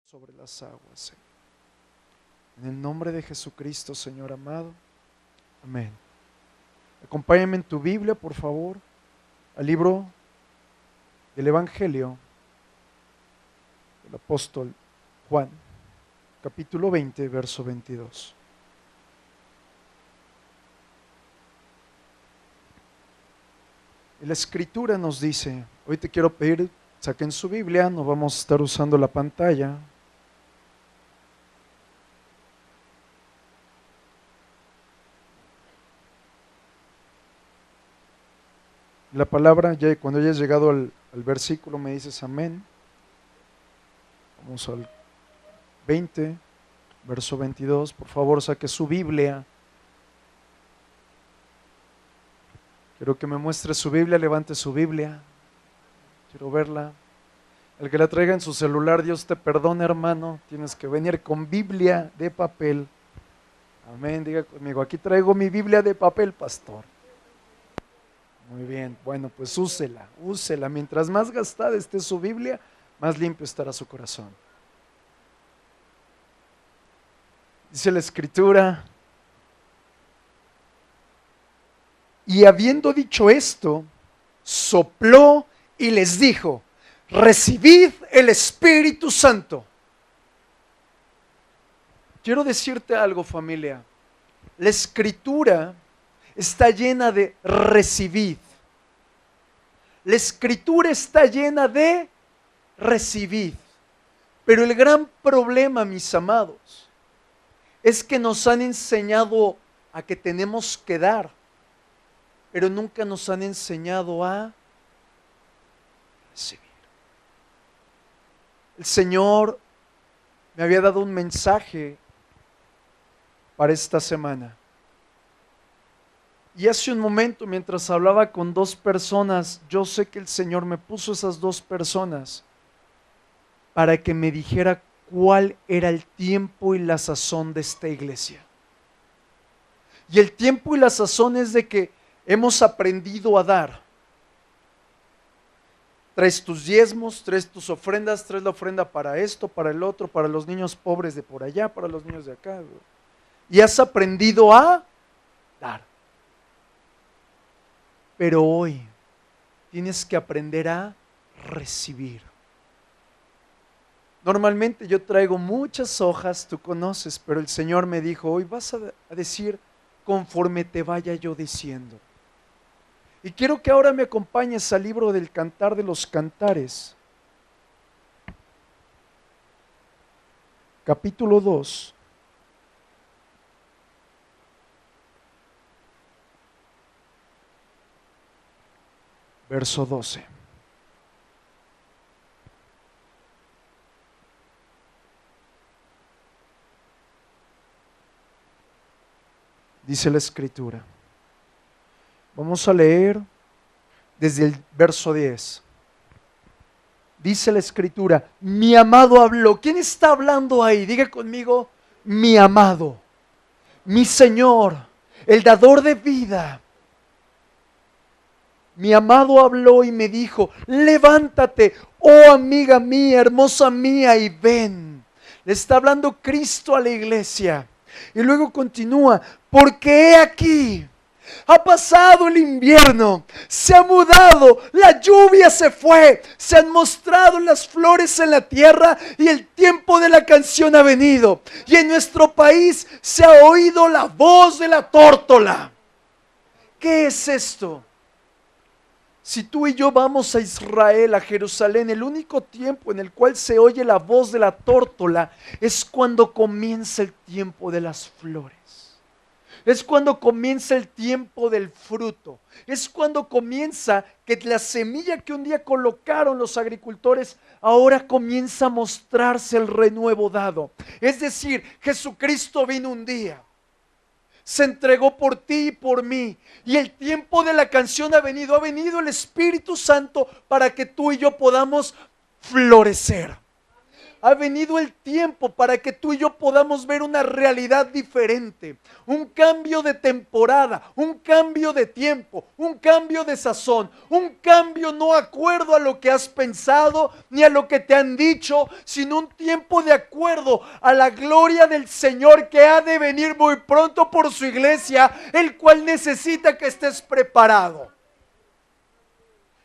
sobre las aguas, Señor. En el nombre de Jesucristo, Señor amado. Amén. Acompáñame en tu Biblia, por favor, al libro del Evangelio del apóstol Juan, capítulo 20, verso 22. Y la Escritura nos dice, hoy te quiero pedir, saquen su Biblia, no vamos a estar usando la pantalla. La palabra, ya cuando hayas llegado al versículo me dices amén. Vamos al 20, verso 22. Por favor, saque su Biblia. Quiero que me muestre su Biblia, levante su Biblia. Quiero verla. El que la traiga en su celular, Dios te perdone, hermano. Tienes que venir con Biblia de papel. Amén, diga conmigo, aquí traigo mi Biblia de papel, pastor. Muy bien, bueno, pues úsela. Mientras más gastada esté su Biblia, más limpio estará su corazón. Dice la Escritura, y habiendo dicho esto, sopló y les dijo, recibid el Espíritu Santo. Quiero decirte algo, familia. La Escritura está llena de recibid. La Escritura está llena de recibid. Pero el gran problema, mis amados, es que nos han enseñado a que tenemos que dar, pero nunca nos han enseñado a recibir. El Señor me había dado un mensaje para esta semana. Y hace un momento, mientras hablaba con dos personas, yo sé que el Señor me puso esas dos personas para que me dijera cuál era el tiempo y la sazón de esta iglesia. Y el tiempo y la sazón es de que hemos aprendido a dar. Traes tus diezmos, traes tus ofrendas, traes la ofrenda para esto, para el otro, para los niños pobres de por allá, para los niños de acá. Y has aprendido a dar. Pero hoy tienes que aprender a recibir. Normalmente yo traigo muchas hojas, tú conoces, pero el Señor me dijo, hoy vas a decir conforme te vaya yo diciendo. Y quiero que ahora me acompañes al libro del Cantar de los Cantares, capítulo 2. Verso 12. Dice la Escritura. Vamos a leer desde el verso 10. Dice la Escritura, mi amado habló. ¿Quién está hablando ahí? Diga conmigo, mi amado, mi Señor, el dador de vida. Mi amado habló y me dijo, levántate, oh amiga mía, hermosa mía, y ven. Le está hablando Cristo a la iglesia. Y luego continúa, porque he aquí, ha pasado el invierno, se ha mudado, la lluvia se fue, se han mostrado las flores en la tierra y el tiempo de la canción ha venido. Y en nuestro país se ha oído la voz de la tórtola. ¿Qué es esto? Si tú y yo vamos a Israel, a Jerusalén, el único tiempo en el cual se oye la voz de la tórtola es cuando comienza el tiempo de las flores. Es cuando comienza el tiempo del fruto. Es cuando comienza que la semilla que un día colocaron los agricultores, ahora comienza a mostrarse el renuevo dado. Es decir, Jesucristo vino un día. Se entregó por ti y por mí. Y el tiempo de la canción ha venido el Espíritu Santo para que tú y yo podamos florecer. Ha venido el tiempo para que tú y yo podamos ver una realidad diferente, un cambio de temporada, un cambio de tiempo, un cambio de sazón, un cambio no acuerdo a lo que has pensado ni a lo que te han dicho, sino un tiempo de acuerdo a la gloria del Señor que ha de venir muy pronto por su iglesia, el cual necesita que estés preparado.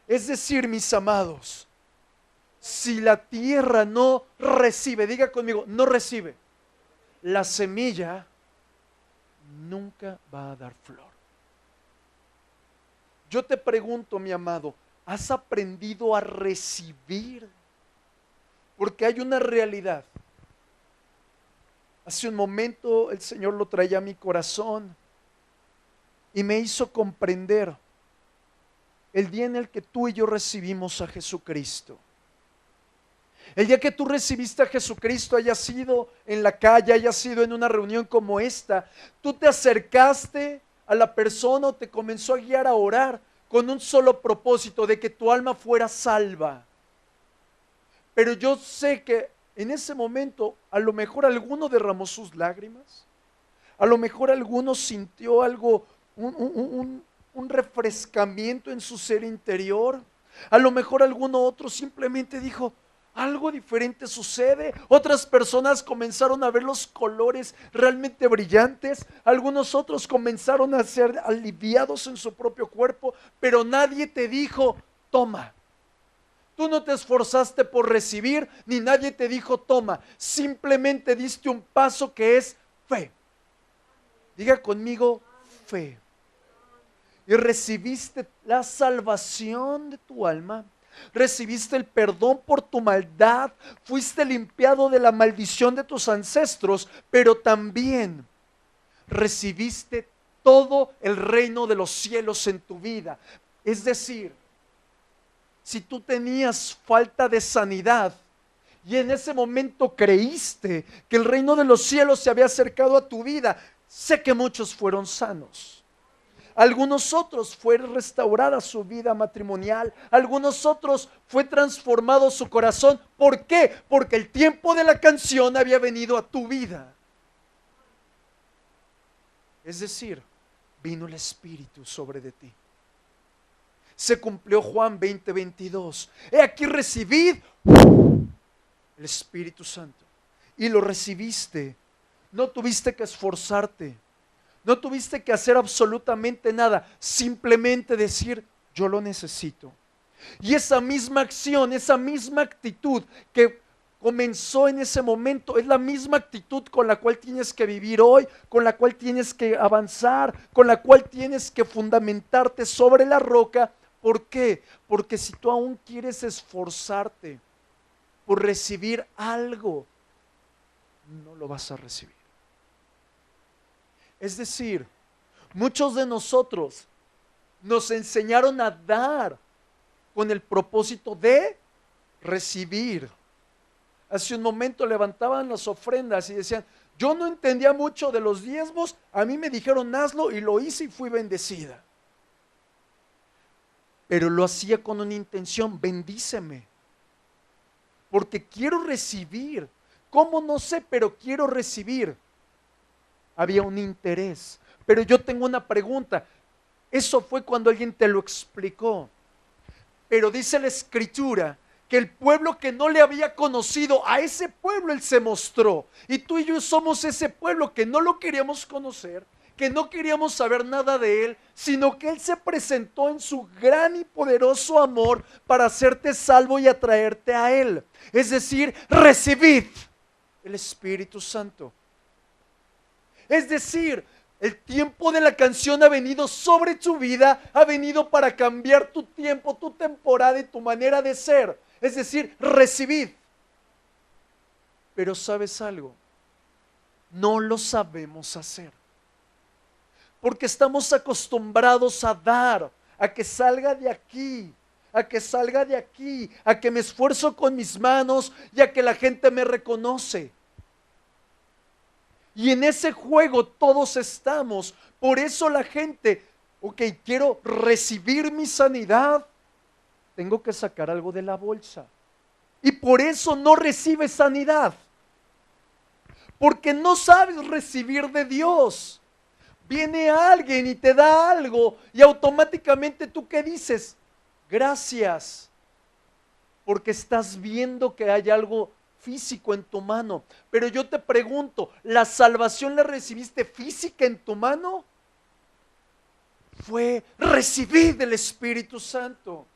Es decir, mis amados, si la tierra no recibe, diga conmigo, no recibe, la semilla nunca va a dar flor. Yo te pregunto, mi amado, ¿has aprendido a recibir? Porque hay una realidad. Hace un momento el Señor lo traía a mi corazón y me hizo comprender el día en el que tú y yo recibimos a Jesucristo. El día que tú recibiste a Jesucristo, haya sido en la calle, haya sido en una reunión como esta, tú te acercaste a la persona o te comenzó a guiar a orar con un solo propósito, de que tu alma fuera salva. Pero yo sé que en ese momento a lo mejor alguno derramó sus lágrimas, a lo mejor alguno sintió algo, un refrescamiento en su ser interior, a lo mejor alguno otro simplemente dijo, algo diferente sucede. Otras personas comenzaron a ver los colores realmente brillantes. Algunos otros comenzaron a ser aliviados en su propio cuerpo, pero nadie te dijo, toma. Tú no te esforzaste por recibir, ni nadie te dijo, toma. Simplemente diste un paso que es fe. Diga conmigo, fe. Y recibiste la salvación de tu alma. Recibiste el perdón por tu maldad, fuiste limpiado de la maldición de tus ancestros, pero también recibiste todo el reino de los cielos en tu vida. Es decir, si tú tenías falta de sanidad y en ese momento creíste que el reino de los cielos se había acercado a tu vida, sé que muchos fueron sanos. Algunos otros fue restaurada su vida matrimonial. Algunos otros fue transformado su corazón. ¿Por qué? Porque el tiempo de la canción había venido a tu vida. Es decir, vino el Espíritu sobre de ti. Se cumplió Juan 20:22. He aquí recibid el Espíritu Santo. Y lo recibiste. No tuviste que esforzarte. No tuviste que hacer absolutamente nada, simplemente decir, yo lo necesito. Y esa misma acción, esa misma actitud que comenzó en ese momento, es la misma actitud con la cual tienes que vivir hoy, con la cual tienes que avanzar, con la cual tienes que fundamentarte sobre la roca. ¿Por qué? Porque si tú aún quieres esforzarte por recibir algo, no lo vas a recibir. Es decir, muchos de nosotros nos enseñaron a dar con el propósito de recibir. Hace un momento levantaban las ofrendas y decían, yo no entendía mucho de los diezmos, a mí me dijeron hazlo y lo hice y fui bendecida. Pero lo hacía con una intención, bendíceme, porque quiero recibir. ¿Cómo? No sé, pero quiero recibir. Había un interés. Pero yo tengo una pregunta. Eso fue cuando alguien te lo explicó. Pero dice la Escritura que el pueblo que no le había conocido, a ese pueblo Él se mostró. Y tú y yo somos ese pueblo que no lo queríamos conocer, que no queríamos saber nada de Él, sino que Él se presentó en su gran y poderoso amor para hacerte salvo y atraerte a Él. Es decir, recibid el Espíritu Santo. Es decir, el tiempo de la canción ha venido sobre tu vida, ha venido para cambiar tu tiempo, tu temporada y tu manera de ser. Es decir, recibid. Pero ¿sabes algo? No lo sabemos hacer. Porque estamos acostumbrados a dar, a que salga de aquí, a que salga de aquí, a que me esfuerzo con mis manos y a que la gente me reconoce. Y en ese juego todos estamos. Por eso la gente, ok, quiero recibir mi sanidad, tengo que sacar algo de la bolsa. Y por eso no recibes sanidad. Porque no sabes recibir de Dios. Viene alguien y te da algo y automáticamente tú ¿qué dices? Gracias. Porque estás viendo que hay algo físico en tu mano. Pero yo te pregunto, ¿la salvación la recibiste física en tu mano? Fue recibir del Espíritu Santo.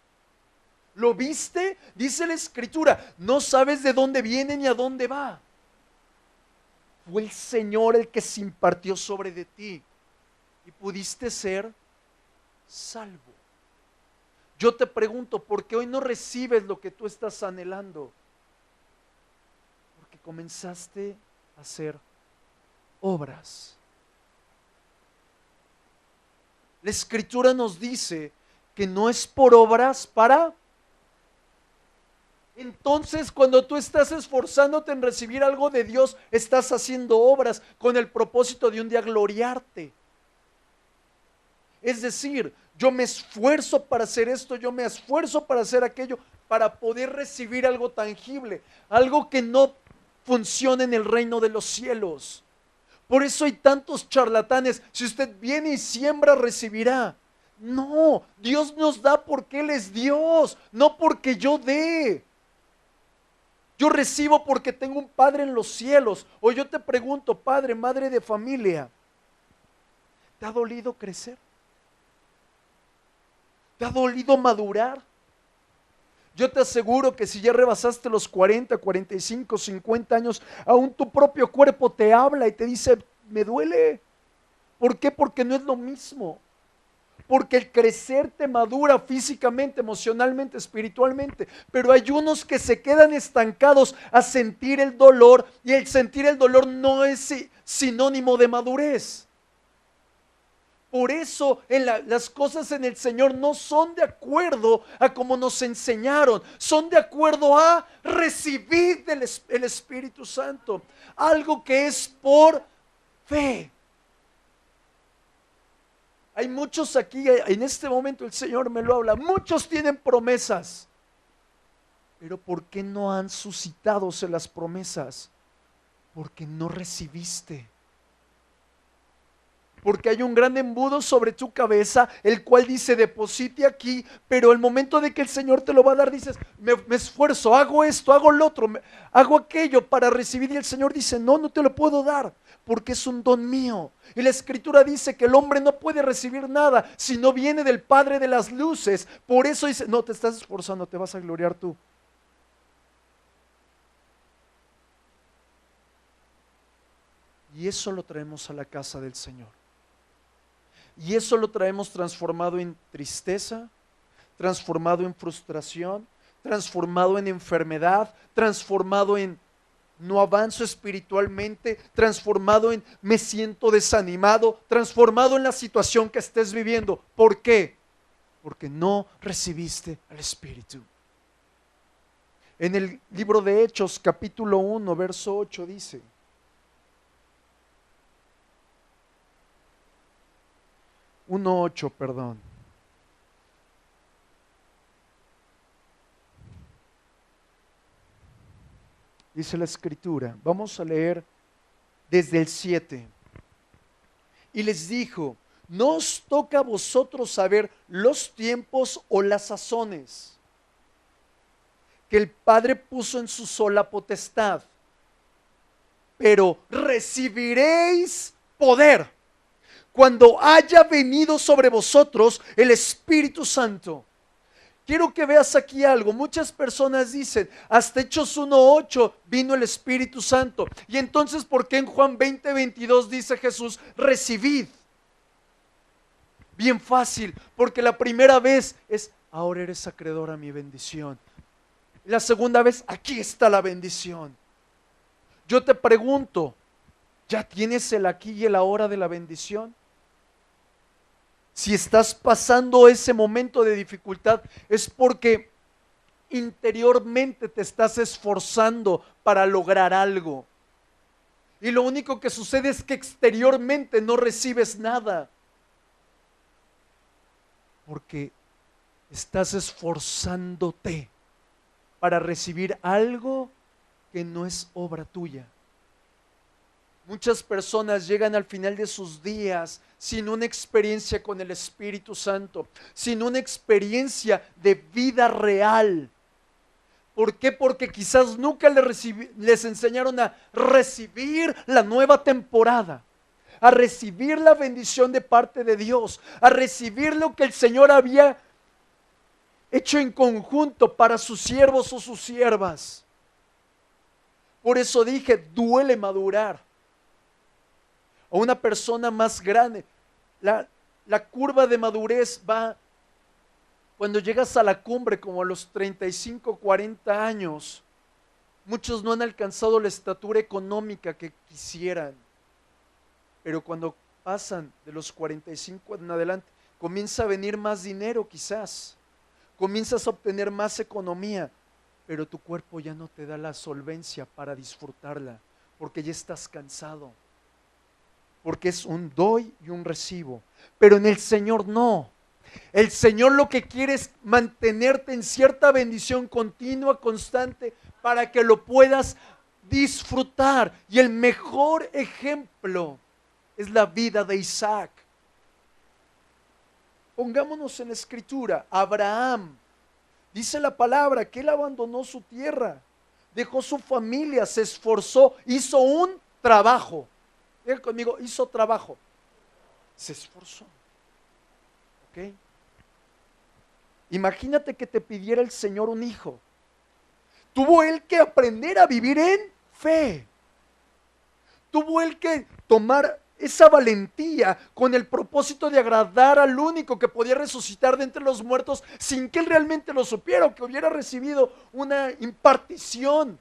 ¿Lo viste? Dice la Escritura, no sabes de dónde viene ni a dónde va. Fue el Señor el que se impartió sobre de ti y pudiste ser salvo. Yo te pregunto, ¿por qué hoy no recibes lo que tú estás anhelando? Porque comenzaste a hacer obras. La Escritura nos dice que no es por obras para... Entonces, cuando tú estás esforzándote en recibir algo de Dios, estás haciendo obras con el propósito de un día gloriarte. Es decir, yo me esfuerzo para hacer esto, yo me esfuerzo para hacer aquello, para poder recibir algo tangible, algo que no funciona en el reino de los cielos. Por eso hay tantos charlatanes. Si usted viene y siembra, recibirá. No, Dios nos da porque Él es Dios, no porque yo dé. Yo recibo porque tengo un Padre en los cielos. O yo te pregunto, padre, madre de familia, ¿te ha dolido crecer? ¿Te ha dolido madurar? Yo te aseguro que si ya rebasaste los 40, 45, 50 años, aún tu propio cuerpo te habla y te dice, me duele. ¿Por qué? Porque no es lo mismo. Porque el crecer te madura físicamente, emocionalmente, espiritualmente. Pero hay unos que se quedan estancados a sentir el dolor y el sentir el dolor no es sinónimo de madurez. Por eso las cosas en el Señor no son de acuerdo a como nos enseñaron, son de acuerdo a recibir el Espíritu Santo, algo que es por fe. Hay muchos aquí, en este momento el Señor me lo habla, muchos tienen promesas, pero ¿por qué no han suscitado las promesas? Porque no recibiste. Porque hay un gran embudo sobre tu cabeza, el cual dice, deposite aquí, pero el momento de que el Señor te lo va a dar, dices, me esfuerzo, hago esto, hago lo otro, hago aquello para recibir, y el Señor dice, no, no te lo puedo dar, porque es un don mío. Y la Escritura dice que el hombre no puede recibir nada si no viene del Padre de las luces. Por eso dice, no, te estás esforzando, te vas a gloriar tú. Y eso lo traemos a la casa del Señor. Y eso lo traemos transformado en tristeza, transformado en frustración, transformado en enfermedad, transformado en no avanzo espiritualmente, transformado en me siento desanimado, transformado en la situación que estés viviendo. ¿Por qué? Porque no recibiste al Espíritu. En el libro de Hechos, capítulo 1, verso 8 dice, 1:8, perdón. Dice la Escritura, vamos a leer desde el 7. Y les dijo, no os toca a vosotros saber los tiempos o las sazones que el Padre puso en su sola potestad, pero recibiréis poder cuando haya venido sobre vosotros el Espíritu Santo. Quiero que veas aquí algo. Muchas personas dicen, hasta Hechos 1:8 vino el Espíritu Santo. Y entonces, ¿por qué en Juan 20:22 dice Jesús, recibid? Bien fácil, porque la primera vez es, ahora eres acreedor a mi bendición. La segunda vez, aquí está la bendición. Yo te pregunto, ¿ya tienes el aquí y el ahora de la bendición? Si estás pasando ese momento de dificultad, es porque interiormente te estás esforzando para lograr algo. Y lo único que sucede es que exteriormente no recibes nada. Porque estás esforzándote para recibir algo que no es obra tuya. Muchas personas llegan al final de sus días sin una experiencia con el Espíritu Santo, sin una experiencia de vida real. ¿Por qué? Porque quizás nunca les enseñaron a recibir la nueva temporada, a recibir la bendición de parte de Dios, a recibir lo que el Señor había hecho en conjunto para sus siervos o sus siervas. Por eso dije, duele madurar. A una persona más grande, la curva de madurez va cuando llegas a la cumbre, como a los 35, 40 años. Muchos no han alcanzado la estatura económica que quisieran, pero cuando pasan de los 45 en adelante, comienza a venir más dinero quizás, comienzas a obtener más economía, pero tu cuerpo ya no te da la solvencia para disfrutarla, porque ya estás cansado, porque es un doy y un recibo. Pero en el Señor no. El Señor lo que quiere es mantenerte en cierta bendición continua, constante, para que lo puedas disfrutar. Y el mejor ejemplo es la vida de Isaac. Pongámonos en la escritura. Abraham, dice la palabra que él abandonó su tierra, dejó su familia, se esforzó, hizo un trabajo. Diga conmigo, hizo trabajo. Se esforzó. ¿Ok? Imagínate que te pidiera el Señor un hijo. Tuvo él que aprender a vivir en fe. Tuvo él que tomar esa valentía con el propósito de agradar al único que podía resucitar de entre los muertos sin que él realmente lo supiera o que hubiera recibido una impartición.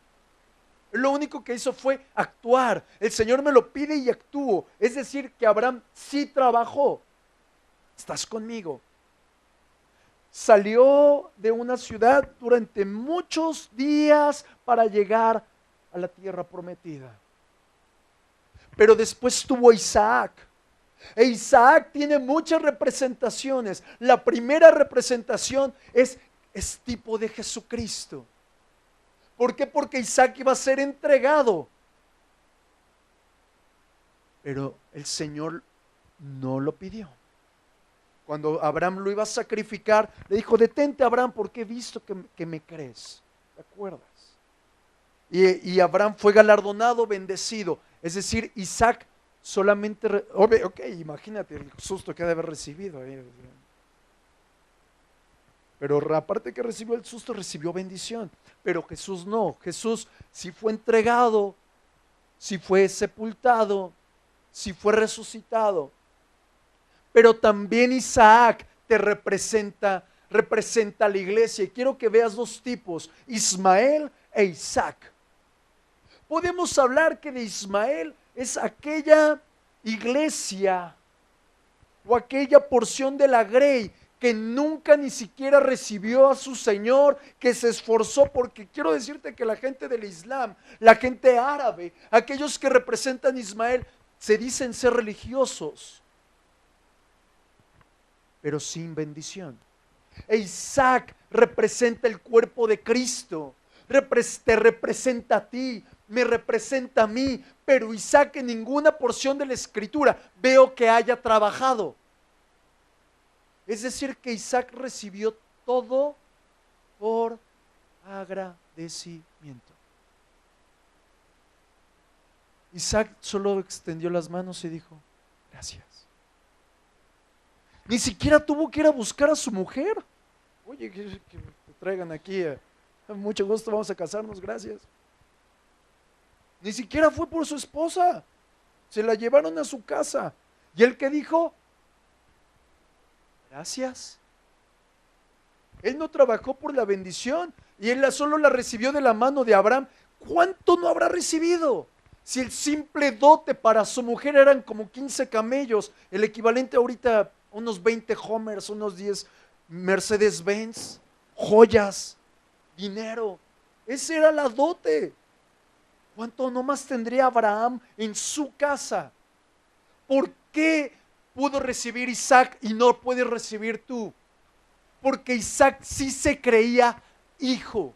Lo único que hizo fue actuar. El Señor me lo pide y actúo. Es decir, que Abraham sí trabajó. ¿Estás conmigo? Salió de una ciudad durante muchos días para llegar a la tierra prometida. Pero después tuvo Isaac. E Isaac tiene muchas representaciones. La primera representación es tipo de Jesucristo. ¿Por qué? Porque Isaac iba a ser entregado. Pero el Señor no lo pidió. Cuando Abraham lo iba a sacrificar, le dijo, detente Abraham, porque he visto que me crees. ¿Te acuerdas? Y Abraham fue galardonado, bendecido. Es decir, Isaac solamente, ok, imagínate el susto que ha de haber recibido. Pero aparte que recibió el susto, recibió bendición. Pero Jesús no. Jesús sí fue entregado, sí fue sepultado, sí fue resucitado. Pero también Isaac te representa a la iglesia. Y quiero que veas dos tipos, Ismael e Isaac. Podemos hablar que de Ismael es aquella iglesia o aquella porción de la grey que nunca ni siquiera recibió a su Señor, que se esforzó, porque quiero decirte que la gente del Islam, la gente árabe, aquellos que representan a Ismael, se dicen ser religiosos, pero sin bendición. E Isaac representa el cuerpo de Cristo, te representa a ti, me representa a mí, pero Isaac en ninguna porción de la Escritura veo que haya trabajado. Es decir, que Isaac recibió todo por agradecimiento. Isaac solo extendió las manos y dijo, gracias. Ni siquiera tuvo que ir a buscar a su mujer. Oye, que te traigan aquí, mucho gusto, vamos a casarnos, gracias. Ni siquiera fue por su esposa. Se la llevaron a su casa. ¿Y él qué dijo? Gracias. Él no trabajó por la bendición y él solo la recibió de la mano de Abraham. ¿Cuánto no habrá recibido? Si el simple dote para su mujer eran como 15 camellos, el equivalente ahorita a unos 20 Homers, unos 10 Mercedes-Benz, joyas, dinero. Esa era la dote. ¿Cuánto nomás tendría Abraham en su casa? ¿Por qué pudo recibir Isaac y no puedes recibir tú? Porque Isaac sí se creía hijo.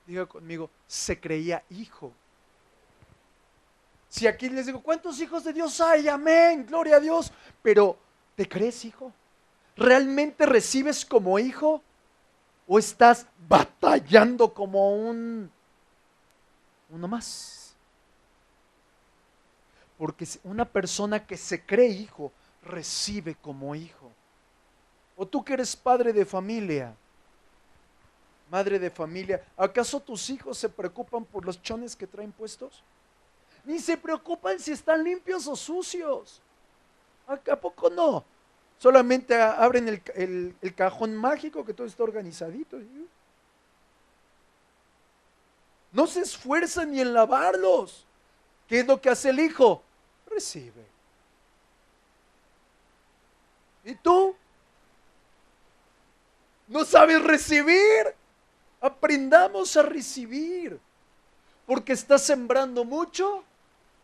Diga conmigo, se creía hijo. Si aquí les digo, ¿cuántos hijos de Dios hay? Amén, gloria a Dios. Pero, ¿te crees hijo? ¿Realmente recibes como hijo? ¿O estás batallando como uno más? Porque una persona que se cree hijo, recibe como hijo. O tú que eres padre de familia, madre de familia, ¿acaso tus hijos se preocupan por los chones que traen puestos? Ni se preocupan si están limpios o sucios. ¿A poco no? Solamente abren el cajón mágico que todo está organizadito. No se esfuerzan ni en lavarlos. ¿Qué es lo que hace el hijo? Recibe. ¿Y tú? ¿No sabes recibir? Aprendamos a recibir. Porque estás sembrando mucho,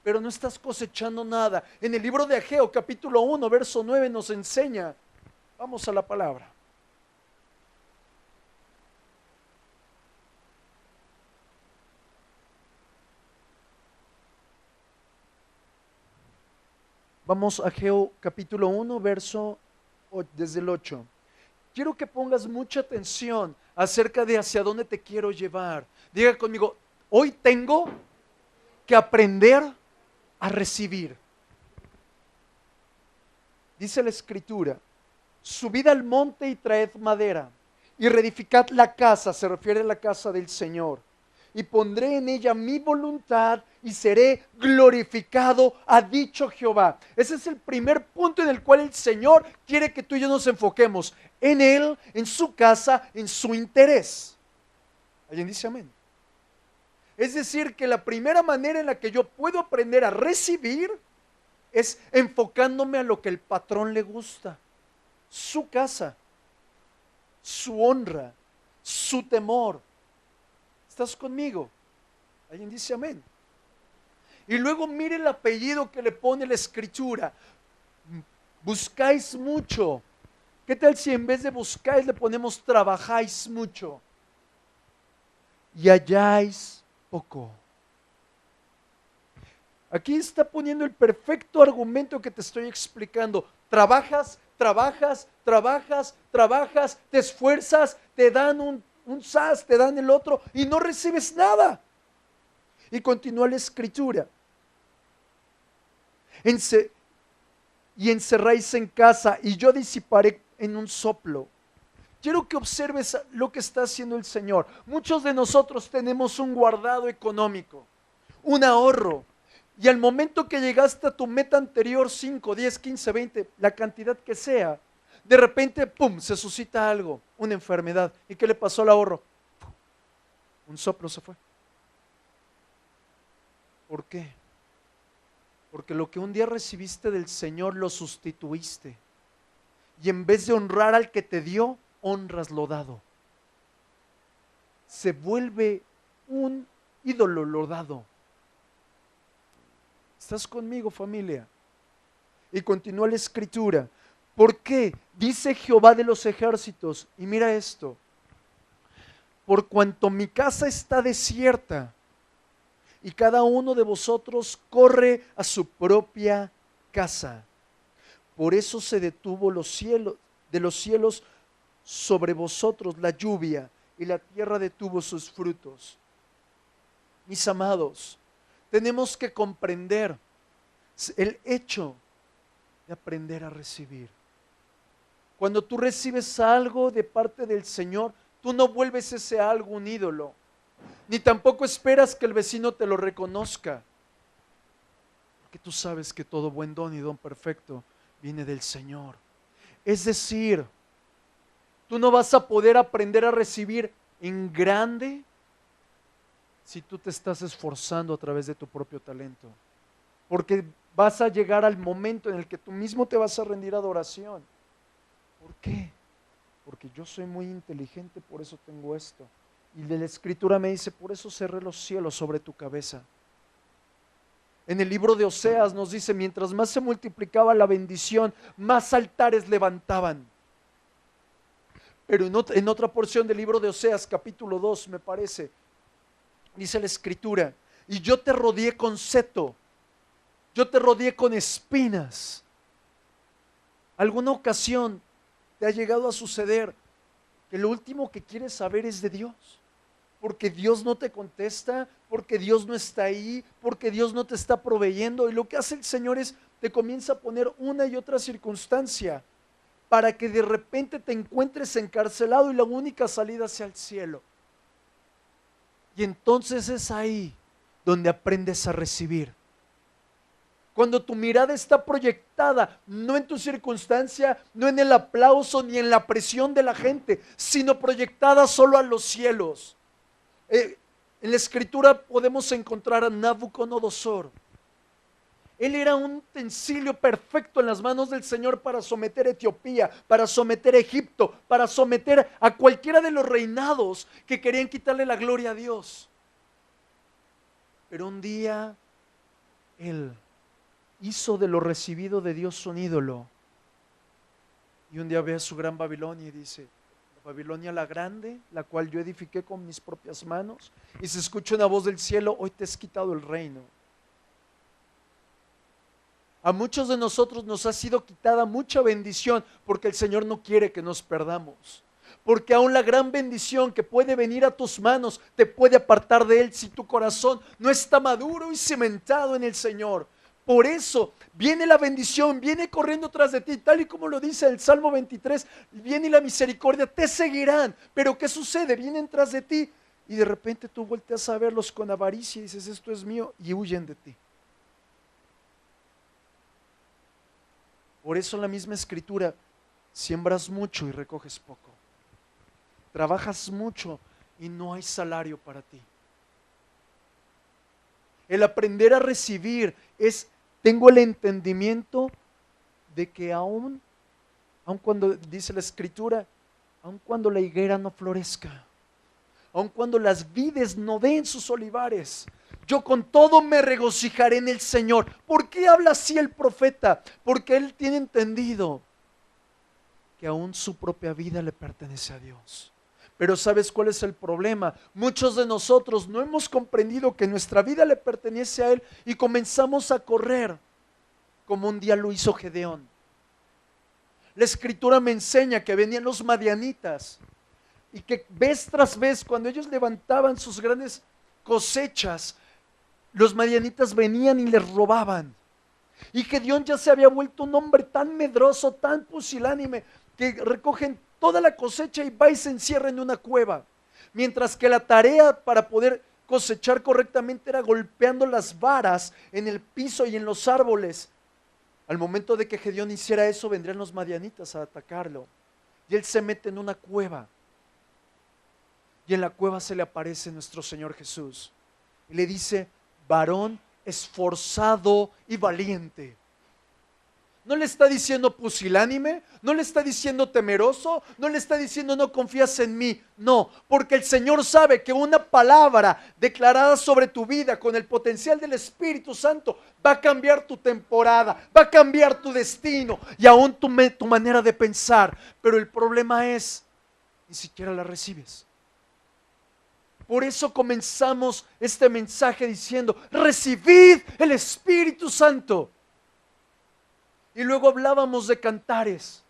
pero no estás cosechando nada. En el libro de Ageo, capítulo 1, verso 9, nos enseña. Vamos a la palabra. Vamos a Ageo, capítulo 1, verso desde el 8. Quiero que pongas mucha atención acerca de hacia dónde te quiero llevar. Diga conmigo, hoy tengo que aprender a recibir. Dice la escritura, subid al monte y traed madera, y reedificad la casa, se refiere a la casa del Señor, y pondré en ella mi voluntad y seré glorificado, ha dicho Jehová. Ese es el primer punto en el cual el Señor quiere que tú y yo nos enfoquemos, en Él, en su casa, en su interés. ¿Alguien dice amén? Es decir, que la primera manera en la que yo puedo aprender a recibir es enfocándome a lo que el patrón le gusta, su casa, su honra, su temor. ¿Estás conmigo? ¿Alguien dice amén? Y luego mire el apellido que le pone la escritura. Buscáis mucho. ¿Qué tal si en vez de buscáis le ponemos trabajáis mucho? Y halláis poco. Aquí está poniendo el perfecto argumento que te estoy explicando. Trabajas, trabajas, trabajas, trabajas, te esfuerzas, te dan un sas, te dan el otro y no recibes nada. Y continúa la escritura. Y encerráis en casa y yo disiparé en un soplo. Quiero que observes lo que está haciendo el Señor. Muchos de nosotros tenemos un guardado económico, un ahorro. Y al momento que llegaste a tu meta anterior, 5, 10, 15, 20, la cantidad que sea, de repente, ¡pum!, se suscita algo, una enfermedad. ¿Y qué le pasó al ahorro? Un soplo se fue. ¿Por qué? Porque lo que un día recibiste del Señor lo sustituiste. Y en vez de honrar al que te dio, honras lo dado. Se vuelve un ídolo lo dado. ¿Estás conmigo, familia? Y continúa la escritura. ¿Por qué? Dice Jehová de los ejércitos. Y mira esto. Por cuanto mi casa está desierta y cada uno de vosotros corre a su propia casa. Por eso se detuvo de los cielos sobre vosotros la lluvia y la tierra detuvo sus frutos. Mis amados, tenemos que comprender el hecho de aprender a recibir. Cuando tú recibes algo de parte del Señor, tú no vuelves ese algo un ídolo, ni tampoco esperas que el vecino te lo reconozca, porque tú sabes que todo buen don y don perfecto viene del Señor. Es decir, tú no vas a poder aprender a recibir en grande si tú te estás esforzando a través de tu propio talento. Porque vas a llegar al momento en el que tú mismo te vas a rendir adoración. ¿Por qué? Porque yo soy muy inteligente, por eso tengo esto. Y la escritura me dice, por eso cerré los cielos sobre tu cabeza. En el libro de Oseas nos dice, mientras más se multiplicaba la bendición, más altares levantaban. Pero en otra porción del libro de Oseas, capítulo 2, me parece, Dice la Escritura, y yo te rodeé con seto, yo te rodeé con espinas. ¿Alguna ocasión te ha llegado a suceder que lo último que quieres saber es de Dios? Porque Dios no te contesta, porque Dios no está ahí, porque Dios no te está proveyendo. Y lo que hace el Señor es, te comienza a poner una y otra circunstancia para que de repente te encuentres encarcelado y la única salida sea el cielo. Y entonces es ahí donde aprendes a recibir. Cuando tu mirada está proyectada, no en tu circunstancia, no en el aplauso ni en la presión de la gente, sino proyectada solo a los cielos. En la Escritura podemos encontrar a Nabucodonosor. Él era un utensilio perfecto en las manos del Señor para someter a Etiopía, para someter a Egipto, para someter a cualquiera de los reinados que querían quitarle la gloria a Dios. Pero un día él hizo de lo recibido de Dios un ídolo. Y un día ve a su gran Babilonia y dice, la Babilonia la grande, la cual yo edifiqué con mis propias manos. Y se escucha una voz del cielo, hoy te has quitado el reino. A muchos de nosotros nos ha sido quitada mucha bendición porque el Señor no quiere que nos perdamos. Porque aún la gran bendición que puede venir a tus manos te puede apartar de Él si tu corazón no está maduro y cimentado en el Señor. Por eso viene la bendición, viene corriendo tras de ti, tal y como lo dice el Salmo 23, viene la misericordia, te seguirán. Pero ¿qué sucede? Vienen tras de ti y de repente tú volteas a verlos con avaricia y dices, esto es mío, y huyen de ti. Por eso en la misma Escritura, siembras mucho y recoges poco. Trabajas mucho y no hay salario para ti. El aprender a recibir es, tengo el entendimiento de que aun cuando dice la Escritura, aun cuando la higuera no florezca, aun cuando las vides no den sus olivares, yo con todo me regocijaré en el Señor. ¿Por qué habla así el profeta? Porque él tiene entendido que aún su propia vida le pertenece a Dios. Pero ¿sabes cuál es el problema? Muchos de nosotros no hemos comprendido que nuestra vida le pertenece a Él y comenzamos a correr como un día lo hizo Gedeón. La Escritura me enseña que venían los madianitas y que vez tras vez, cuando ellos levantaban sus grandes cosechas, los madianitas venían y les robaban. Y Gedeón ya se había vuelto un hombre tan medroso, tan pusilánime, que recogen toda la cosecha y va y se encierra en una cueva. Mientras que la tarea para poder cosechar correctamente era golpeando las varas en el piso y en los árboles. Al momento de que Gedeón hiciera eso, vendrían los madianitas a atacarlo. Y él se mete en una cueva. Y en la cueva se le aparece nuestro Señor Jesús. Y le dice, varón esforzado y valiente. No le está diciendo pusilánime, no le está diciendo temeroso, no le está diciendo no confías en mí. No, porque el Señor sabe que una palabra declarada sobre tu vida con el potencial del Espíritu Santo va a cambiar tu temporada, va a cambiar tu destino y aún tu manera de pensar. Pero el problema es, ni siquiera la recibes. Por eso comenzamos este mensaje diciendo, recibid el Espíritu Santo. Y luego hablábamos de cantares.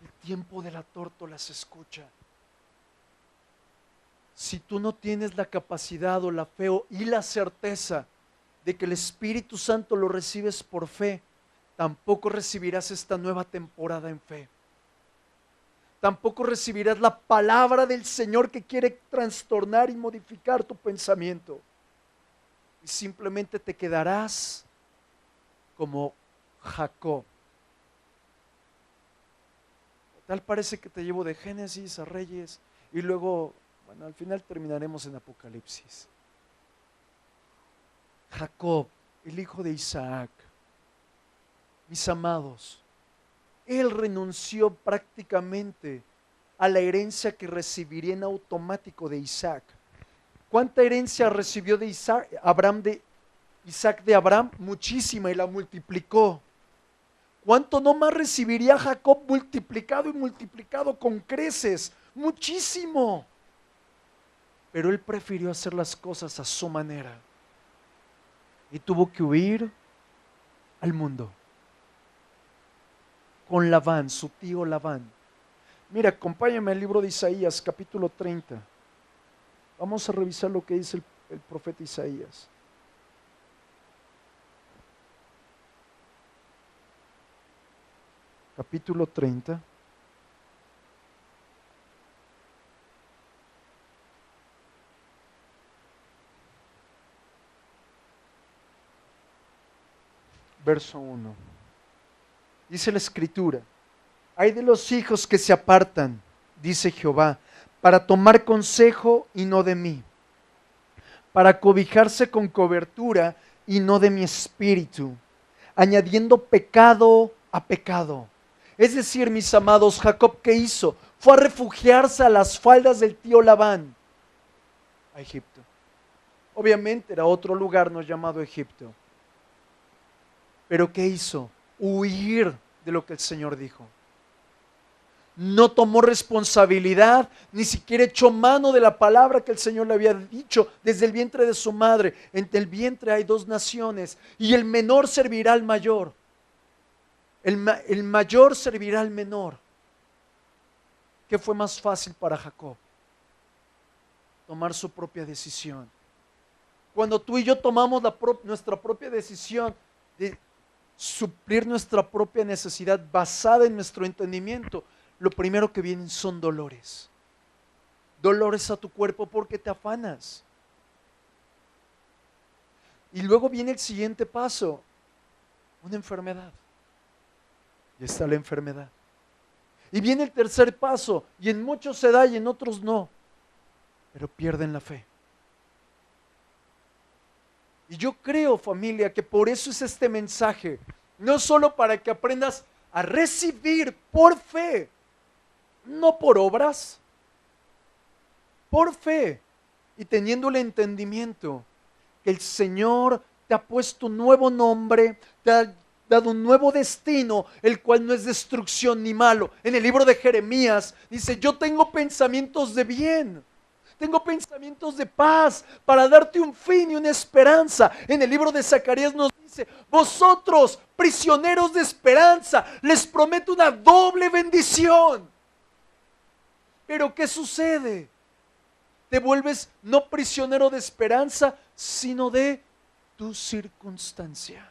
El tiempo de la tórtola se escucha. Si tú no tienes la capacidad o la fe y la certeza de que el Espíritu Santo lo recibes por fe, tampoco recibirás esta nueva temporada en fe. Tampoco recibirás la palabra del Señor que quiere trastornar y modificar tu pensamiento. Y simplemente te quedarás como Jacob. Tal parece que te llevo de Génesis a Reyes y luego, bueno, al final terminaremos en Apocalipsis. Jacob, el hijo de Isaac. Mis amados, él renunció prácticamente a la herencia que recibiría en automático de Isaac. ¿Cuánta herencia recibió de Isaac de Abraham? Muchísima, y la multiplicó. ¿Cuánto no más recibiría Jacob multiplicado y multiplicado con creces? Muchísimo. Pero él prefirió hacer las cosas a su manera y tuvo que huir al mundo con Labán, su tío Labán. Mira, acompáñame al libro de Isaías, capítulo 30. Vamos a revisar lo que dice el profeta Isaías. Capítulo 30. Verso 1. Dice la Escritura: Ay de los hijos que se apartan, dice Jehová, para tomar consejo y no de mí, para cobijarse con cobertura y no de mi espíritu, añadiendo pecado a pecado. Es decir, mis amados, Jacob, ¿qué hizo? Fue a refugiarse a las faldas del tío Labán, a Egipto. Obviamente era otro lugar no llamado Egipto. Pero ¿qué hizo? Huir de lo que el Señor dijo. No tomó responsabilidad, ni siquiera echó mano de la palabra que el Señor le había dicho desde el vientre de su madre. Entre el vientre hay dos naciones y el menor servirá al mayor. El mayor servirá al menor. ¿Qué fue más fácil para Jacob? Tomar su propia decisión. Cuando tú y yo tomamos nuestra propia decisión de suplir nuestra propia necesidad basada en nuestro entendimiento, lo primero que vienen son dolores. Dolores a tu cuerpo porque te afanas. Y luego viene el siguiente paso, una enfermedad. Y está la enfermedad. Y viene el tercer paso, y en muchos se da y en otros no, pero pierden la fe. Y yo creo, familia, que por eso es este mensaje, no solo para que aprendas a recibir por fe, no por obras, por fe, y teniendo el entendimiento que el Señor te ha puesto un nuevo nombre, te ha dado un nuevo destino, el cual no es destrucción ni malo. En el libro de Jeremías dice: yo tengo pensamientos de bien, tengo pensamientos de paz para darte un fin y una esperanza. En el libro de Zacarías nos dice: vosotros, prisioneros de esperanza, les prometo una doble bendición. Pero ¿qué sucede? Te vuelves no prisionero de esperanza, sino de tu circunstancia.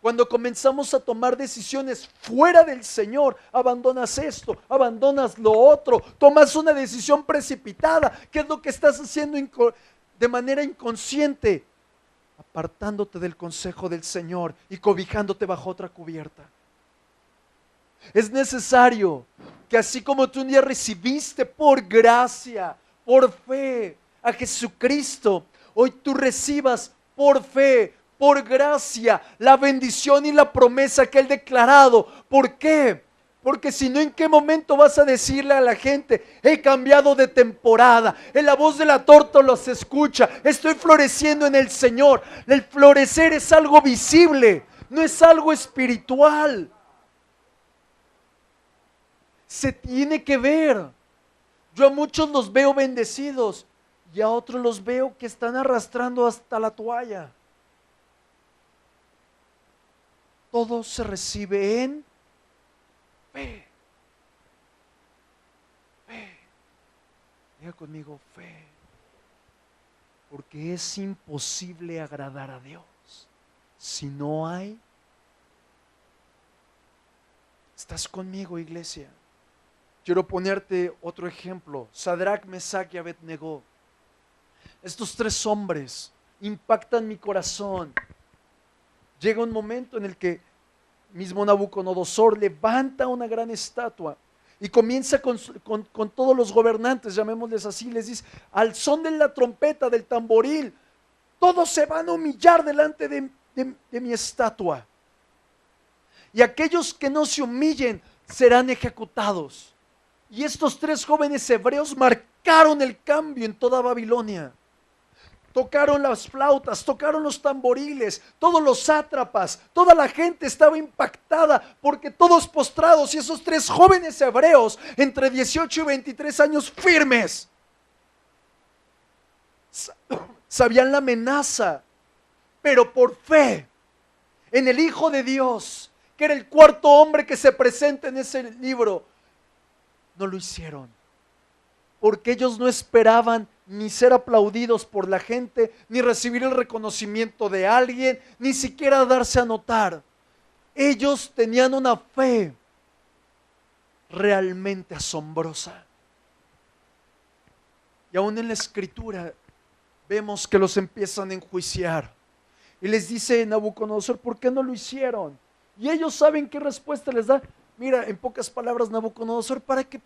Cuando comenzamos a tomar decisiones fuera del Señor, abandonas esto, abandonas lo otro, tomas una decisión precipitada. ¿Qué es lo que estás haciendo de manera inconsciente? Apartándote del consejo del Señor y cobijándote bajo otra cubierta. Es necesario que así como tú un día recibiste por gracia, por fe a Jesucristo, hoy tú recibas por fe, por gracia, la bendición y la promesa que Él ha declarado. ¿Por qué? Porque si no, ¿en qué momento vas a decirle a la gente: he cambiado de temporada, en la voz de la tórtola se escucha, estoy floreciendo en el Señor? El florecer es algo visible, no es algo espiritual. Se tiene que ver. Yo a muchos los veo bendecidos y a otros los veo que están arrastrando hasta la toalla. Todo se recibe en fe. Fe. Diga conmigo: fe. Porque es imposible agradar a Dios si no hay. ¿Estás conmigo, iglesia? Quiero ponerte otro ejemplo. Sadrac, Mesac y Abednego. Estos tres hombres impactan mi corazón. Llega un momento en el que mismo Nabucodonosor levanta una gran estatua y comienza con todos los gobernantes, llamémosles así, les dice: al son de la trompeta, del tamboril, todos se van a humillar delante de mi estatua. Y aquellos que no se humillen serán ejecutados. Y estos tres jóvenes hebreos marcaron el cambio en toda Babilonia. Tocaron las flautas, tocaron los tamboriles, todos los sátrapas, toda la gente estaba impactada porque todos postrados, y esos tres jóvenes hebreos entre 18 y 23 años firmes. sabían la amenaza, pero por fe en el Hijo de Dios, que era el cuarto hombre que se presenta en ese libro, no lo hicieron. Porque ellos no esperaban ni ser aplaudidos por la gente, ni recibir el reconocimiento de alguien, ni siquiera darse a notar. Ellos tenían una fe realmente asombrosa. Y aún en la Escritura vemos que los empiezan a enjuiciar. Y les dice Nabucodonosor, ¿por qué no lo hicieron? Y ellos saben qué respuesta les da. Mira, en pocas palabras, Nabucodonosor, ¿para qué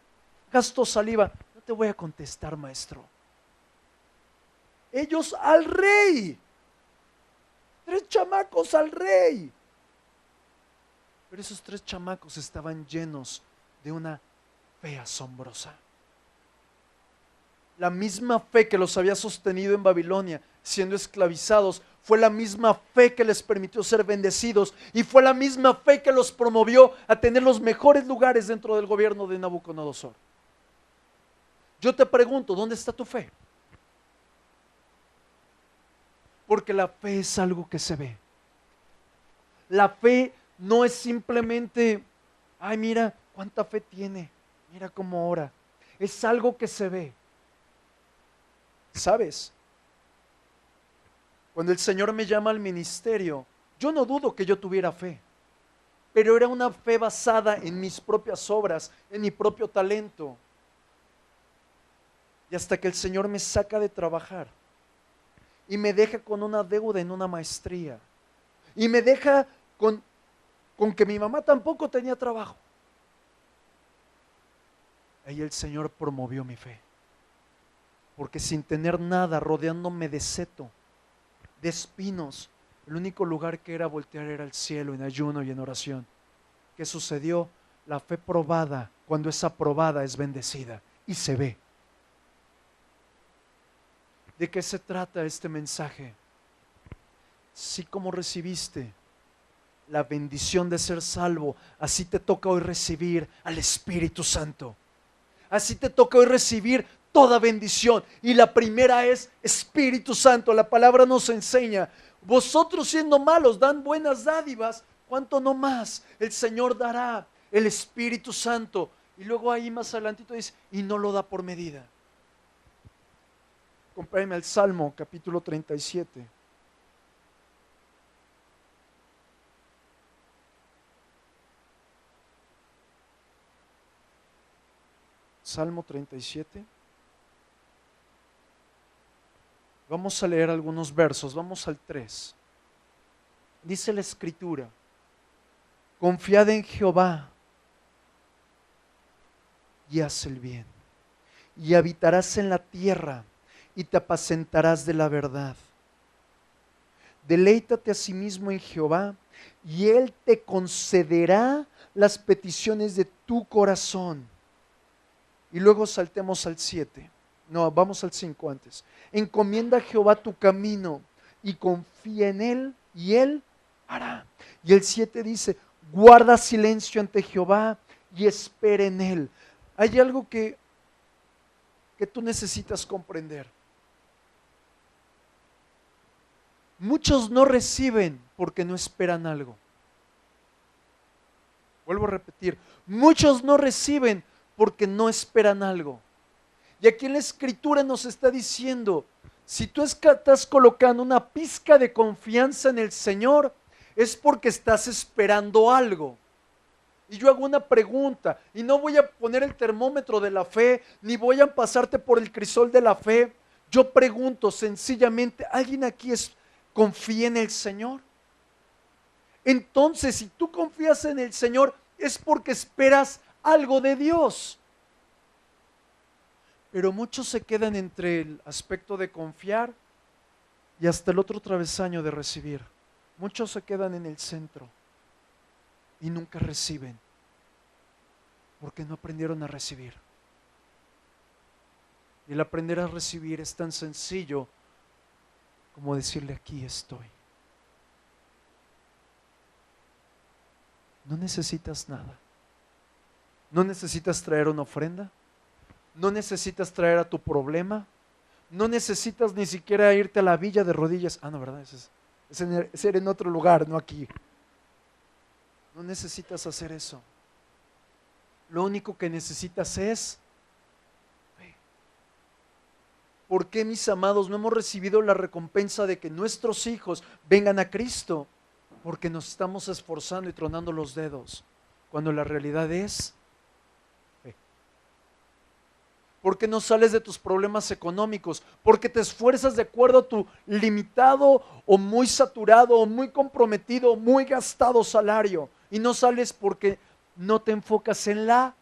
gastó saliva? No te voy a contestar, maestro. Ellos al rey. 3 chamacos al rey. Pero esos 3 chamacos estaban llenos de una fe asombrosa. La misma fe que los había sostenido en Babilonia, siendo esclavizados, fue la misma fe que les permitió ser bendecidos y fue la misma fe que los promovió a tener los mejores lugares dentro del gobierno de Nabucodonosor. Yo te pregunto, ¿dónde está tu fe? Porque la fe es algo que se ve. La fe no es simplemente, ay, mira cuánta fe tiene, mira cómo ora. Es algo que se ve. ¿Sabes? Cuando el Señor me llama al ministerio, yo no dudo que yo tuviera fe, pero era una fe basada en mis propias obras, en mi propio talento. Y hasta que el Señor me saca de trabajar y me deja con una deuda en una maestría y me deja con que mi mamá tampoco tenía trabajo, ahí el Señor promovió mi fe. Porque sin tener nada, rodeándome de seto, de espinos, el único lugar que era voltear era el cielo en ayuno y en oración. ¿Qué sucedió? La fe probada, cuando es aprobada, es bendecida y se ve. ¿De qué se trata este mensaje? Si como recibiste la bendición de ser salvo, así te toca hoy recibir al Espíritu Santo. Así te toca hoy recibir toda bendición. Y la primera es Espíritu Santo. La palabra nos enseña, vosotros siendo malos dan buenas dádivas, ¿cuánto no más el Señor dará el Espíritu Santo? Y luego ahí más adelantito dice, y no lo da por medida. Compáreme al Salmo capítulo 37. Salmo 37. Vamos a leer algunos versos, vamos al 3. Dice la Escritura, confiad en Jehová y haz el bien, y habitarás en la tierra y te apacentarás de la verdad. Deleítate a sí mismo en Jehová y Él te concederá las peticiones de tu corazón. Y luego saltemos al 7. No, vamos al 5 antes. Encomienda a Jehová tu camino y confía en Él y Él hará. Y el 7 dice, guarda silencio ante Jehová y espera en Él. Hay algo que tú necesitas comprender. Muchos no reciben porque no esperan algo. Vuelvo a repetir, muchos no reciben porque no esperan algo. Y aquí en la Escritura nos está diciendo, si tú estás colocando una pizca de confianza en el Señor, es porque estás esperando algo. Y yo hago una pregunta, y no voy a poner el termómetro de la fe, ni voy a pasarte por el crisol de la fe. Yo pregunto sencillamente, ¿alguien aquí confía en el Señor? Entonces, si tú confías en el Señor, es porque esperas algo de Dios. Pero muchos se quedan entre el aspecto de confiar y hasta el otro travesaño de recibir. Muchos se quedan en el centro y nunca reciben porque no aprendieron a recibir. Y el aprender a recibir es tan sencillo como decirle, aquí estoy. No necesitas nada. No necesitas traer una ofrenda. No necesitas traer a tu problema. No necesitas ni siquiera irte a la villa de rodillas. Ah, no, ¿verdad? Ese era en otro lugar, no aquí. No necesitas hacer eso. Lo único que necesitas es fe. ¿Por qué, mis amados, no hemos recibido la recompensa de que nuestros hijos vengan a Cristo? Porque nos estamos esforzando y tronando los dedos, cuando la realidad es fe. ¿Por qué no sales de tus problemas económicos? Porque te esfuerzas de acuerdo a tu limitado o muy saturado o muy comprometido o muy gastado salario. Y no sales porque no te enfocas en la...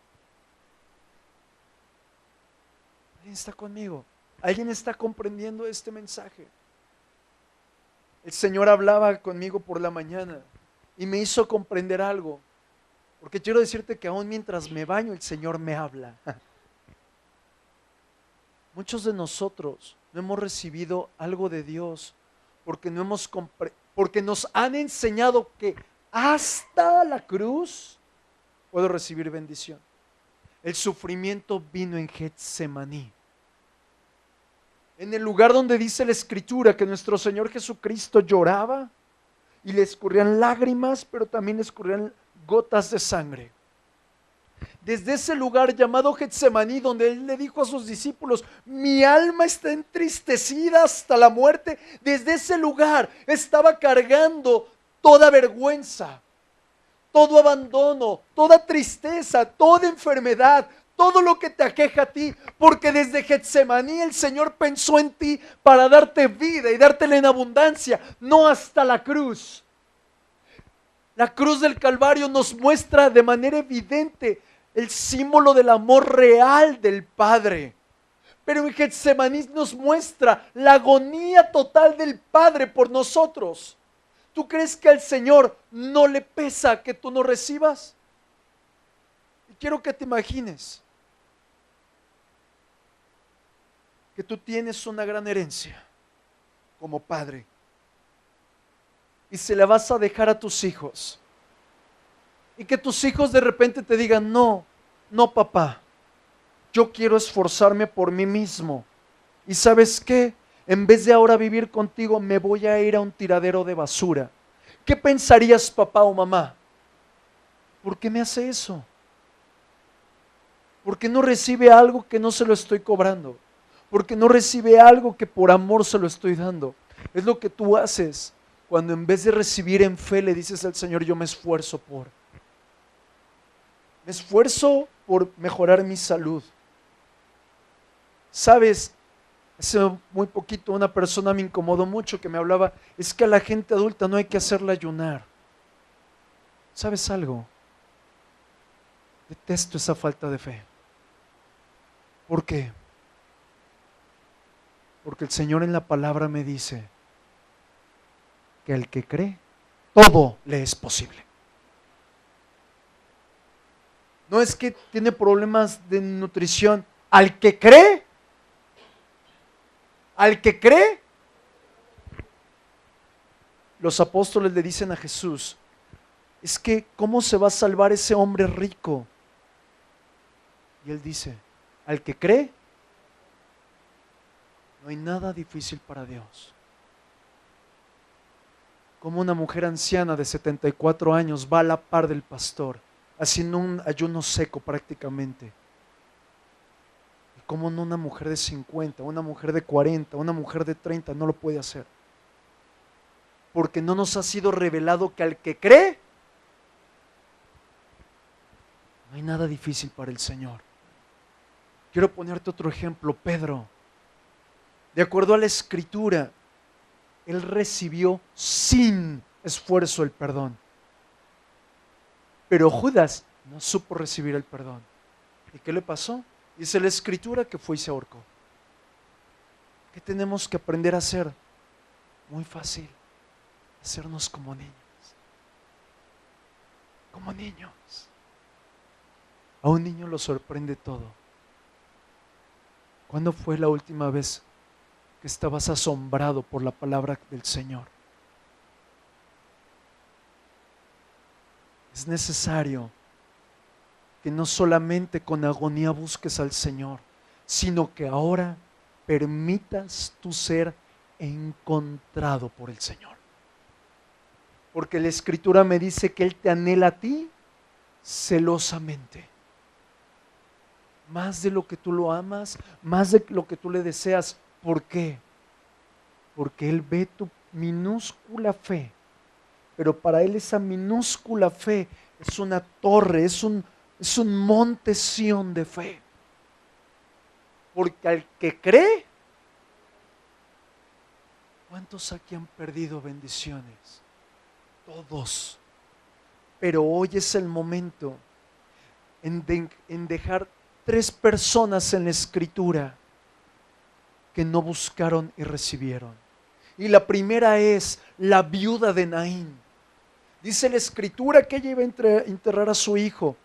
¿Alguien está conmigo? ¿Alguien está comprendiendo este mensaje? El Señor hablaba conmigo por la mañana y me hizo comprender algo. Porque quiero decirte que aún mientras me baño, el Señor me habla. Muchos de nosotros no hemos recibido algo de Dios porque porque nos han enseñado que hasta la cruz puedo recibir bendición. El sufrimiento vino en Getsemaní, en el lugar donde dice la Escritura que nuestro Señor Jesucristo lloraba y le escurrían lágrimas, pero también le escurrían gotas de sangre. Desde ese lugar llamado Getsemaní, donde Él le dijo a sus discípulos, mi alma está entristecida hasta la muerte, desde ese lugar estaba cargando toda vergüenza, todo abandono, toda tristeza, toda enfermedad, todo lo que te aqueja a ti, porque desde Getsemaní el Señor pensó en ti para darte vida y dártela en abundancia, no hasta la cruz. La cruz del Calvario nos muestra de manera evidente el símbolo del amor real del Padre. Pero en Getsemaní nos muestra la agonía total del Padre por nosotros. ¿Tú crees que al Señor no le pesa que tú no recibas? Y quiero que te imagines que tú tienes una gran herencia como padre y se la vas a dejar a tus hijos. Y que tus hijos de repente te digan, no, no papá, yo quiero esforzarme por mí mismo. ¿Y sabes qué? En vez de ahora vivir contigo, me voy a ir a un tiradero de basura. ¿Qué pensarías, papá o mamá? ¿Por qué me hace eso? ¿Por qué no recibe algo que no se lo estoy cobrando? ¿Por qué no recibe algo que por amor se lo estoy dando? Es lo que tú haces cuando en vez de recibir en fe le dices al Señor, yo me esfuerzo por mejorar mi salud. ¿Sabes? Hace muy poquito una persona me incomodó mucho que me hablaba, es que a la gente adulta no hay que hacerla ayunar. ¿Sabes algo? Detesto esa falta de fe. ¿Por qué? Porque el Señor en la palabra me dice que al que cree, todo le es posible. No es que tiene problemas de nutrición. Al que cree, los apóstoles le dicen a Jesús, es que ¿cómo se va a salvar ese hombre rico? Y él dice, al que cree, no hay nada difícil para Dios. Como una mujer anciana de 74 años va a la par del pastor, haciendo un ayuno seco prácticamente. Y como no una mujer de 50, una mujer de 40, una mujer de 30 no lo puede hacer. Porque no nos ha sido revelado que al que cree, no hay nada difícil para el Señor. Quiero ponerte otro ejemplo, Pedro. De acuerdo a la Escritura, él recibió sin esfuerzo el perdón. Pero Judas no supo recibir el perdón. ¿Y qué le pasó? Dice la Escritura que fue y se ahorcó. ¿Qué tenemos que aprender a hacer? Muy fácil, hacernos como niños. Como niños. A un niño lo sorprende todo. ¿Cuándo fue la última vez que estabas asombrado por la palabra del Señor? Es necesario que no solamente con agonía busques al Señor, sino que ahora permitas tú ser encontrado por el Señor. Porque la Escritura me dice que Él te anhela a ti celosamente. Más de lo que tú lo amas, más de lo que tú le deseas. ¿Por qué? Porque Él ve tu minúscula fe. Pero para Él esa minúscula fe es una torre, es un monte Sión de fe. Porque al que cree, ¿cuántos aquí han perdido bendiciones? Todos. Pero hoy es el momento en dejar 3 personas en la Escritura que no buscaron y recibieron. Y la primera es la viuda de Naín. Dice la Escritura que ella iba a enterrar a su hijo.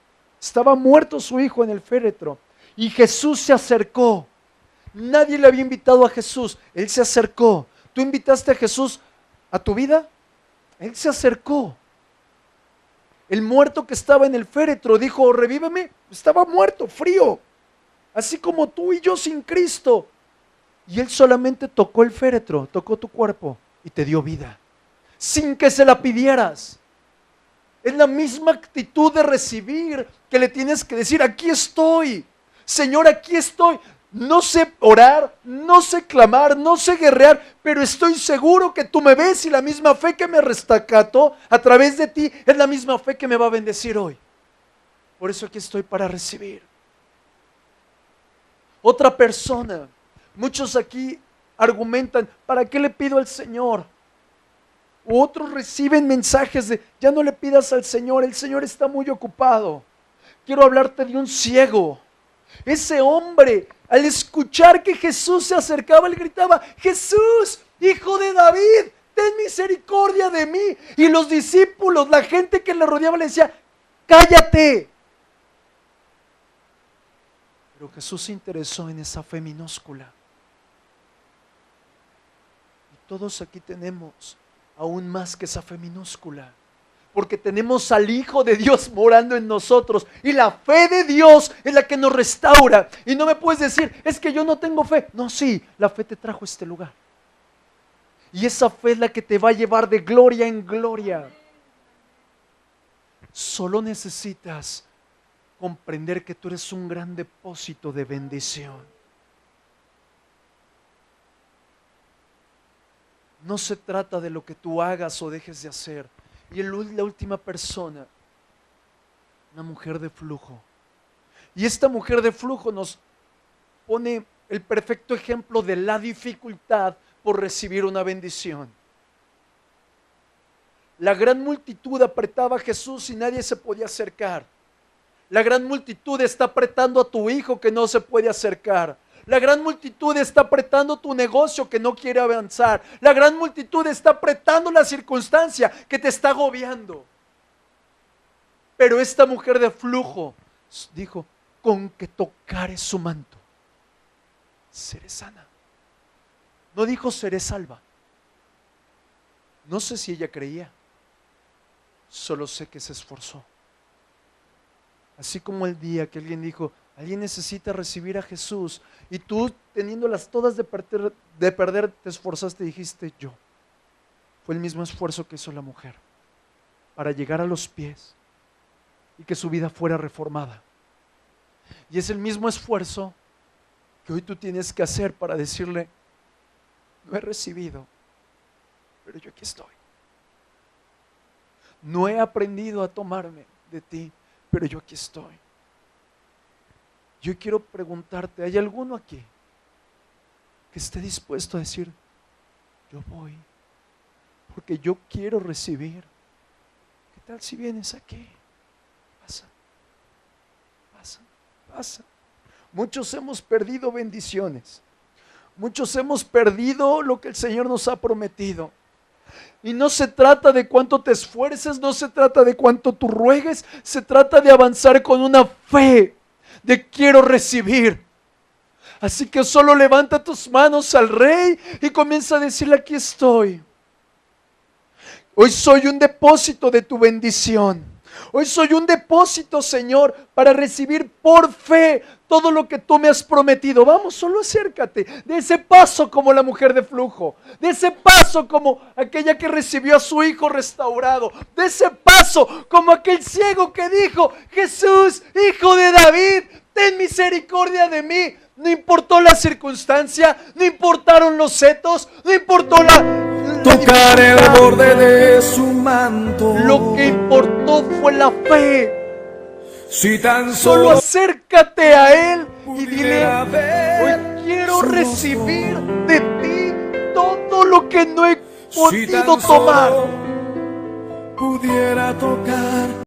Estaba muerto su hijo en el féretro. Y Jesús se acercó. Nadie le había invitado a Jesús. Él se acercó. ¿Tú invitaste a Jesús a tu vida? Él se acercó. El muerto que estaba en el féretro dijo, revíveme. Estaba muerto, frío. Así como tú y yo sin Cristo. Y Él solamente tocó el féretro, tocó tu cuerpo y te dio vida. Sin que se la pidieras. Es la misma actitud de recibir que le tienes que decir, aquí estoy. Señor, aquí estoy. No sé orar, no sé clamar, no sé guerrear, pero estoy seguro que tú me ves y la misma fe que me rescató a través de ti es la misma fe que me va a bendecir hoy. Por eso aquí estoy para recibir. Otra persona, muchos aquí argumentan, ¿para qué le pido al Señor? Otros reciben mensajes de, ya no le pidas al Señor, el Señor está muy ocupado. Quiero hablarte de un ciego. Ese hombre, al escuchar que Jesús se acercaba, él gritaba, Jesús, hijo de David, ten misericordia de mí. Y los discípulos, la gente que le rodeaba le decía, cállate. Pero Jesús se interesó en esa fe minúscula. Y todos aquí tenemos aún más que esa fe minúscula, porque tenemos al Hijo de Dios morando en nosotros, y la fe de Dios es la que nos restaura. Y no me puedes decir, es que yo no tengo fe. No, sí, la fe te trajo a este lugar, y esa fe es la que te va a llevar de gloria en gloria. Solo necesitas comprender que tú eres un gran depósito de bendición. No se trata de lo que tú hagas o dejes de hacer. Y la última persona, una mujer de flujo. Y esta mujer de flujo nos pone el perfecto ejemplo de la dificultad por recibir una bendición. La gran multitud apretaba a Jesús y nadie se podía acercar. La gran multitud está apretando a tu hijo que no se puede acercar. La gran multitud está apretando tu negocio que no quiere avanzar. La gran multitud está apretando la circunstancia que te está agobiando. Pero esta mujer de flujo dijo, con que tocare su manto, seré sana. No dijo seré salva. No sé si ella creía. Solo sé que se esforzó. Así como el día que alguien dijo, alguien necesita recibir a Jesús, y tú teniéndolas todas de perder, te esforzaste y dijiste yo. Fue el mismo esfuerzo que hizo la mujer para llegar a los pies y que su vida fuera reformada. Y es el mismo esfuerzo que hoy tú tienes que hacer para decirle, no he recibido, pero yo aquí estoy. No he aprendido a tomarme de ti, pero yo aquí estoy. Yo quiero preguntarte, ¿hay alguno aquí que esté dispuesto a decir, yo voy, porque yo quiero recibir? ¿Qué tal si vienes aquí? Pasa, pasa, pasa. Muchos hemos perdido bendiciones. Muchos hemos perdido lo que el Señor nos ha prometido. Y no se trata de cuánto te esfuerces, no se trata de cuánto tú ruegues, se trata de avanzar con una fe de quiero recibir. Así que solo levanta tus manos al Rey y comienza a decirle, aquí estoy. Hoy soy un depósito de tu bendición. Hoy soy un depósito, Señor, para recibir por fe todo lo que tú me has prometido. Vamos, solo acércate. De ese paso como la mujer de flujo. De ese paso como aquella que recibió a su hijo restaurado. De ese paso como aquel ciego que dijo: Jesús, hijo de David, ten misericordia de mí. No importó la circunstancia, no importaron los setos, no importó tocar el borde de su manto. Lo que importó fue la fe. Si tan Solo acércate a Él y dile: hoy quiero su recibir rostro. de ti todo lo que no he Si podido tan tomar. solo pudiera tocar